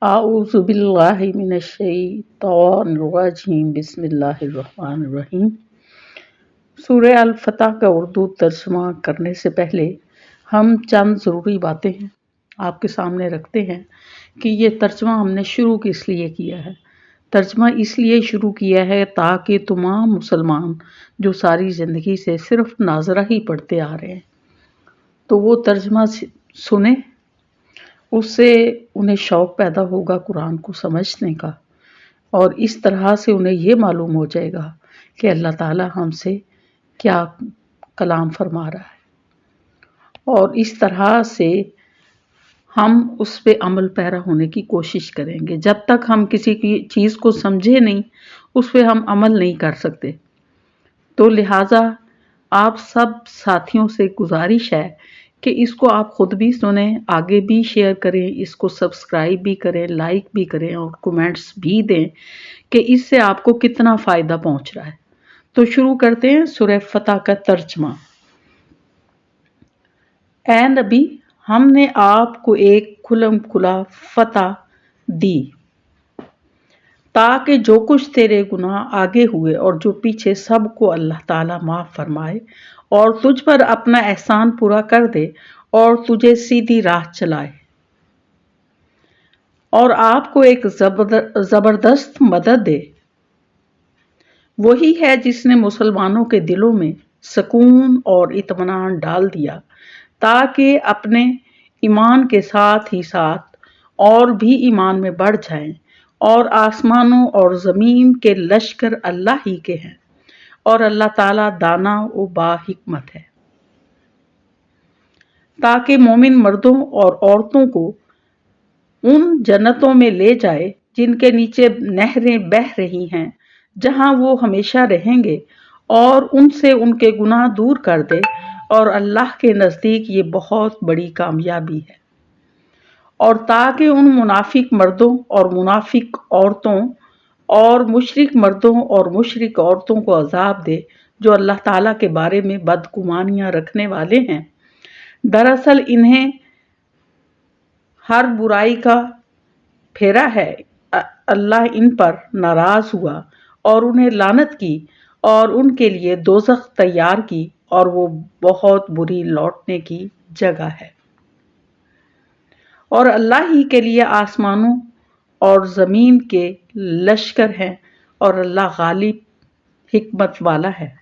अऊज़ु बिल्लाहि मिनश्शैतानिर्रजीम बिस्मिल्लाहिर्रहमानिर्रहीम। सूरह अल फतह का उर्दू तर्जुमा करने से पहले हम चंद ज़रूरी बातें आपके सामने रखते हैं कि ये तर्जुमा हमने शुरू किस लिए किया है। तर्जुमा इसलिए शुरू किया है ताकि तमाम मुसलमान जो सारी ज़िंदगी से सिर्फ नाज़रा ही पढ़ते आ रहे हैं तो वो तर्जुमा सुने, उससे उन्हें शौक़ पैदा होगा कुरान को समझने का, और इस तरह से उन्हें ये मालूम हो जाएगा कि अल्लाह ताला हमसे क्या कलाम फरमा रहा है, और इस तरह से हम उस पे अमल पैरा होने की कोशिश करेंगे। जब तक हम किसी की चीज़ को समझे नहीं, उस पे हम अमल नहीं कर सकते। तो लिहाजा आप सब साथियों से गुजारिश है कि इसको आप ख़ुद भी सुने, आगे भी शेयर करें, इसको सब्सक्राइब भी करें, लाइक भी करें और कमेंट्स भी दें कि इससे आपको कितना फ़ायदा पहुंच रहा है। तो शुरू करते हैं सूरह फतह का तर्जमा। ऐ नबी, हमने आपको एक खुलम खुला फतह दी ताकि जो कुछ तेरे गुनाह आगे हुए और जो पीछे सबको अल्लाह ताला माफ़ फरमाए और तुझ पर अपना एहसान पूरा कर दे और तुझे सीधी राह चलाए, और आपको एक ज़बरदस्त मदद दे। वही है जिसने मुसलमानों के दिलों में सुकून और इत्मीनान डाल दिया ताकि अपने ईमान के साथ ही साथ और भी ईमान में बढ़ जाएं, और आसमानों और ज़मीन के लश्कर अल्लाह ही के हैं और अल्लाह ताला दाना व बाहिकमत है, ताकि मोमिन मर्दों और औरतों को उन जन्नतों में ले जाए जिनके नीचे नहरें बह रही हैं, जहां वो हमेशा रहेंगे, और उनसे उनके गुनाह दूर कर दे, और अल्लाह के नज़दीक ये बहुत बड़ी कामयाबी है। और ताकि उन मुनाफिक मर्दों और मुनाफिक औरतों और मुशरिक मर्दों और मुशरिक औरतों को अजाब दे जो अल्लाह ताला के बारे में बदगुमानियां रखने वाले हैं। दरअसल इन्हें हर बुराई का फेरा है। अल्लाह इन पर नाराज हुआ और उन्हें लानत की और उनके लिए दोज़ख तैयार की, और वो बहुत बुरी लौटने की जगह है। और अल्लाह ही के लिए आसमानों और ज़मीन के लश्कर हैं, और अल्लाह गालिब हिकमत वाला है।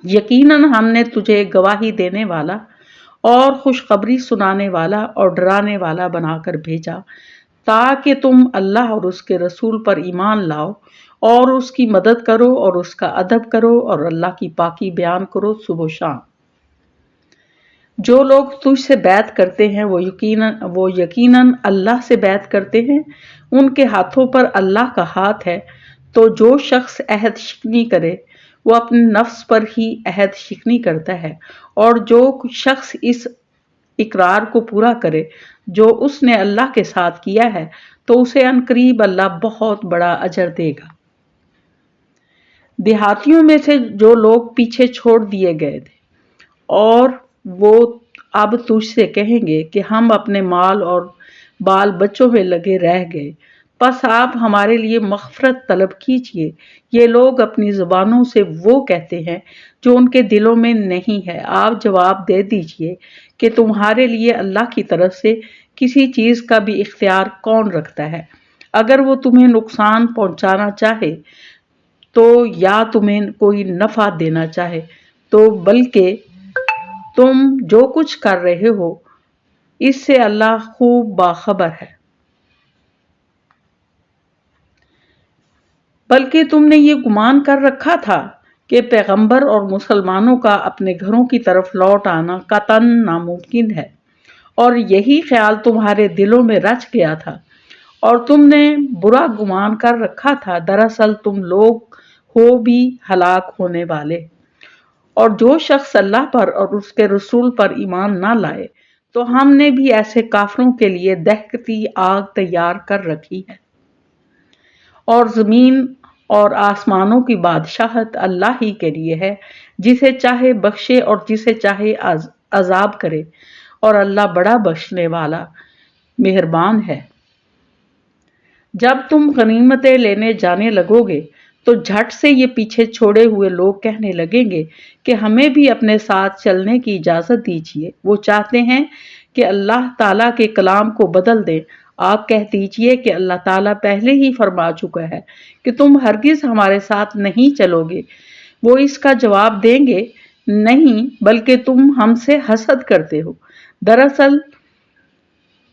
यकीनन हमने तुझे गवाही देने वाला और खुशखबरी सुनाने वाला और डराने वाला बनाकर भेजा ताकि तुम अल्लाह और उसके रसूल पर ईमान लाओ और उसकी मदद करो और उसका अदब करो और अल्लाह की पाकी बयान करो सुबह शाम। जो लोग तुझसे बैत करते हैं वो यकीनन अल्लाह से बैत करते हैं, उनके हाथों पर अल्लाह का हाथ है। तो जो शख्स अहद शिकनी करे वो अपने नफ्स पर ही अहद शिकनी करता है, और जो शख्स इस इकरार को पूरा करे जो उसने अल्लाह के साथ किया है तो उसे अनकरीब अल्लाह बहुत बड़ा अजर देगा। देहातियों में से जो लोग पीछे छोड़ दिए गए थे, और वो अब तुझसे कहेंगे कि हम अपने माल और बाल बच्चों में लगे रह गए, बस आप हमारे लिए मग़फ़िरत तलब कीजिए। ये लोग अपनी ज़ुबानों से वो कहते हैं जो उनके दिलों में नहीं है। आप जवाब दे दीजिए कि तुम्हारे लिए अल्लाह की तरफ से किसी चीज़ का भी इख्तियार कौन रखता है। अगर वो तुम्हें नुकसान पहुंचाना चाहे तो या तुम्हें कोई नफ़ा देना चाहे तो बल्कि तुम जो कुछ कर रहे हो इससे अल्लाह खूब बाखबर है। बल्कि तुमने ये गुमान कर रखा था कि पैगंबर और मुसलमानों का अपने घरों की तरफ लौट आना कतन नामुमकिन है, और यही ख्याल तुम्हारे दिलों में रच गया था और तुमने बुरा गुमान कर रखा था। दरअसल तुम लोग हो भी हलाक होने वाले। और जो शख्स अल्लाह पर और उसके रसूल पर ईमान ना लाए तो हमने भी ऐसे काफिरों के लिए दहकती आग तैयार कर रखी है। और ज़मीन और आसमानों की बादशाहत अल्लाह ही के लिए है, जिसे चाहे बख्शे और जिसे चाहे अजाब करे, और अल्लाह बड़ा बख्शने वाला मेहरबान है। जब तुम गनीमतें लेने जाने लगोगे तो झट से ये पीछे छोड़े हुए लोग कहने लगेंगे कि हमें भी अपने साथ चलने की इजाजत दीजिए। वो चाहते हैं कि अल्लाह ताला के कलाम को बदल दें। आप कह दीजिए कि अल्लाह ताला पहले ही फरमा चुका है कि तुम हरगिज हमारे साथ नहीं चलोगे। वो इसका जवाब देंगे, नहीं, बल्कि तुम हमसे हसद करते हो। दरअसल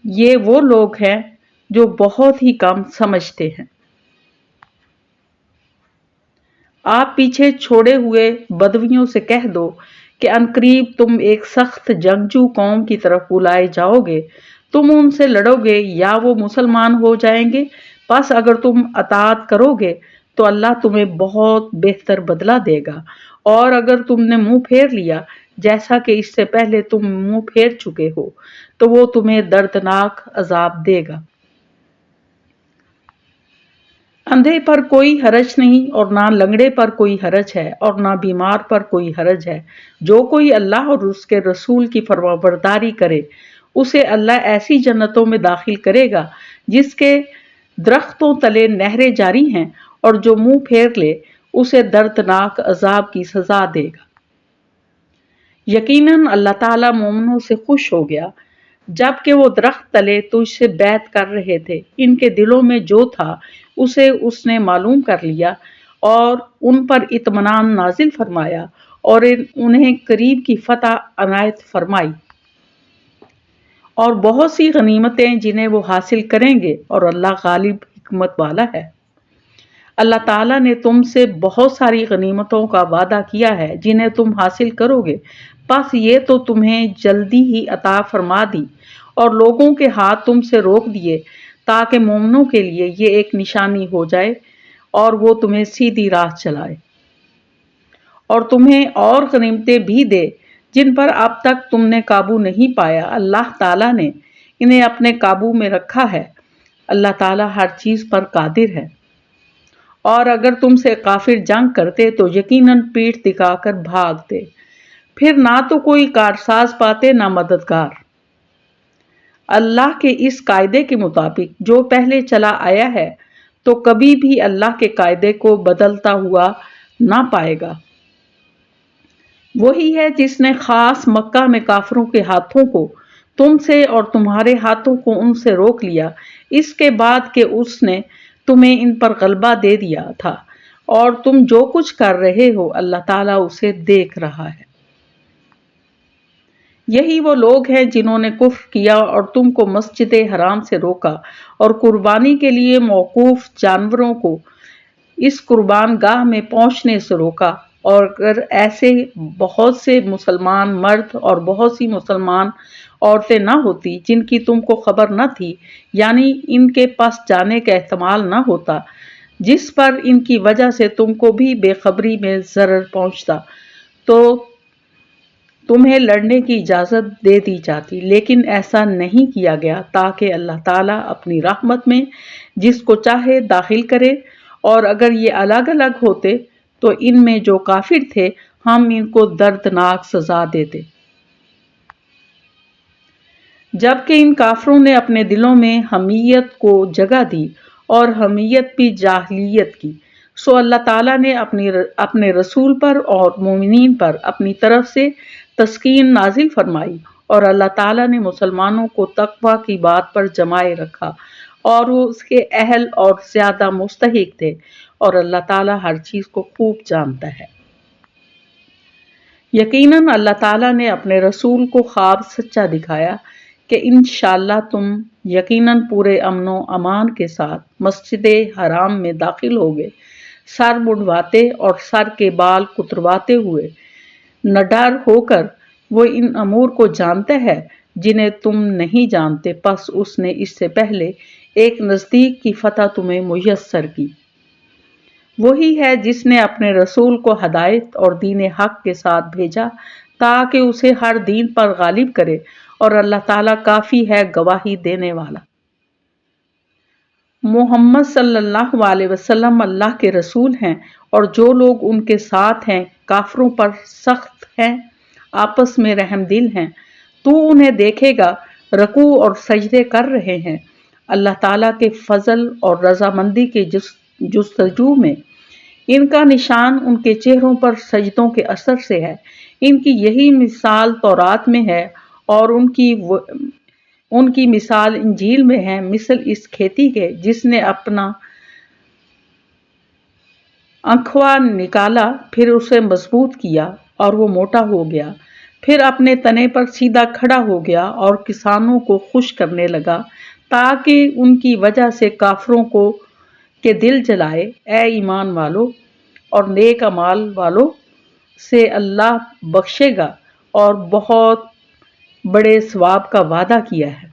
ये वो लोग हैं जो बहुत ही कम समझते हैं। आप पीछे छोड़े हुए बदवियों से कह दो कि अनकरीब तुम एक सख्त जंगजू कौम की तरफ बुलाए जाओगे। तुम उनसे लड़ोगे या वो मुसलमान हो जाएंगे। बस अगर तुम अताअत करोगे तो अल्लाह तुम्हें बहुत बेहतर बदला देगा, और अगर तुमने मुंह फेर लिया जैसा कि इससे पहले तुम मुंह फेर चुके हो तो वो तुम्हें दर्दनाक अजाब देगा। अंधे पर कोई हरज नहीं और ना लंगड़े पर कोई हरज है और ना बीमार पर कोई हरज है। जो कोई अल्लाह और उसके रसूल की फरमाबरदारी करे उसे अल्लाह ऐसी जन्नतों में दाखिल करेगा जिसके दरख्तों तले नहरें जारी हैं, और जो मुंह फेर ले उसे दर्दनाक अजाब की सजा देगा। यकीनन अल्लाह ताला मोमिनों से खुश हो गया जबकि वो दरख्त तले तुझसे बैत कर रहे थे। इनके दिलों में जो था उसे उसने मालूम कर लिया और उन पर इत्मीनान नाजिल फरमाया और उन्हें करीब की फतह अनायत फरमाई और बहुत सी गनीमतें जिन्हें वो हासिल करेंगे, और अल्लाह गालिब हिकमत वाला है। अल्लाह ताला ने तुमसे बहुत सारी गनीमतों का वादा किया है जिन्हें तुम हासिल करोगे, बस ये तो तुम्हें जल्दी ही अता फरमा दी और लोगों के हाथ तुमसे रोक दिए ताकि मोमिनों के लिए ये एक निशानी हो जाए और वो तुम्हें सीधी राह चलाए और तुम्हें और गनीमतें भी दे जिन पर अब तक तुमने काबू नहीं पाया। अल्लाह ताला ने इन्हें अपने काबू में रखा है। अल्लाह ताला हर चीज पर कादिर है। और अगर तुमसे काफिर जंग करते तो यकीनन पीठ दिखाकर भागते, फिर ना तो कोई कारसाज पाते ना मददगार। अल्लाह के इस कायदे के मुताबिक जो पहले चला आया है तो कभी भी अल्लाह के कायदे को बदलता हुआ ना पाएगा। वही है जिसने खास मक्का में काफिरों के हाथों को तुमसे और तुम्हारे हाथों को उनसे रोक लिया, इसके बाद कि उसने तुम्हें इन पर गलबा दे दिया था, और तुम जो कुछ कर रहे हो अल्लाह ताला उसे देख रहा है। यही वो लोग हैं जिन्होंने कुफ्र किया और तुमको मस्जिद हराम से रोका और कुर्बानी के लिए मौकूफ जानवरों को इस कुर्बान गाह में पहुंचने से रोका। और अगर ऐसे बहुत से मुसलमान मर्द और बहुत सी मुसलमान औरतें ना होती जिनकी तुमको खबर न थी, यानी इनके पास जाने का एहतमाल न होता जिस पर इनकी वजह से तुमको भी बेखबरी में जरर पहुंचता, तो तुम्हें लड़ने की इजाजत दे दी जाती। लेकिन ऐसा नहीं किया गया ताकि अल्लाह ताला अपनी रहमत में जिसको चाहे दाखिल करे, और अगर ये अलग अलग होते तो इनमें जो काफिर थे हम इनको दर्दनाक सजा देते। जबकि इन काफिरों ने अपने दिलों में हमीयत को जगह दी और हमीयत भी जाहिलियत की, सो अल्लाह ताला ने अपने रसूल पर और मोमिनीन पर अपनी तरफ से तस्कीन नाजिल फरमाई, और अल्लाह ताला ने मुसलमानों को तकवा की बात पर जमाए रखा और वो उसके अहल और ज्यादा मुस्तहिक थे, और अल्लाह ताला हर चीज को खूब जानता है। यकीनन अल्लाह ताला ने अपने रसूल को ख्वाब सच्चा दिखाया कि इंशाअल्लाह तुम यकीनन पूरे अमनो अमान के साथ मस्जिद हराम में दाखिल होगे, सर मुड़वाते और सर के बाल कुतरवाते हुए, निडर होकर। वो इन अमूर को जानता है जिन्हें तुम नहीं जानते, बस उसने इससे पहले एक नजदीक की फतह तुम्हें मुयस्सर की। वही है जिसने अपने रसूल को हदायत और दीन हक के साथ भेजा ताकि उसे हर दीन पर गालिब करे, और अल्लाह ताला काफी है गवाही देने वाला। मोहम्मद सल्लल्लाहु अलैहि वसल्लम अल्लाह के रसूल हैं और जो लोग उनके साथ हैं काफिरों पर सख्त हैं, आपस में रहमदिल हैं। तू उन्हें देखेगा रकू और सजदे कर रहे हैं, اللہ تعالیٰ کے فضل اور رضامندی کے جستجو میں ان کا نشان ان کے چہروں پر سجدوں کے اثر سے ہے۔ ان کی یہی مثال تورات میں ہے اور ان کی مثال انجیل میں ہے، مثل اس کھیتی کے جس نے اپنا انکھوا نکالا، پھر اسے مضبوط کیا اور وہ موٹا ہو گیا، پھر اپنے تنے پر سیدھا کھڑا ہو گیا اور کسانوں کو خوش کرنے لگا تاکہ ان کی وجہ سے کافروں کے دل جلائے۔ اے ایمان والو اور نیک اعمال والو سے اللہ بخشے گا اور بہت بڑے ثواب کا وعدہ کیا ہے۔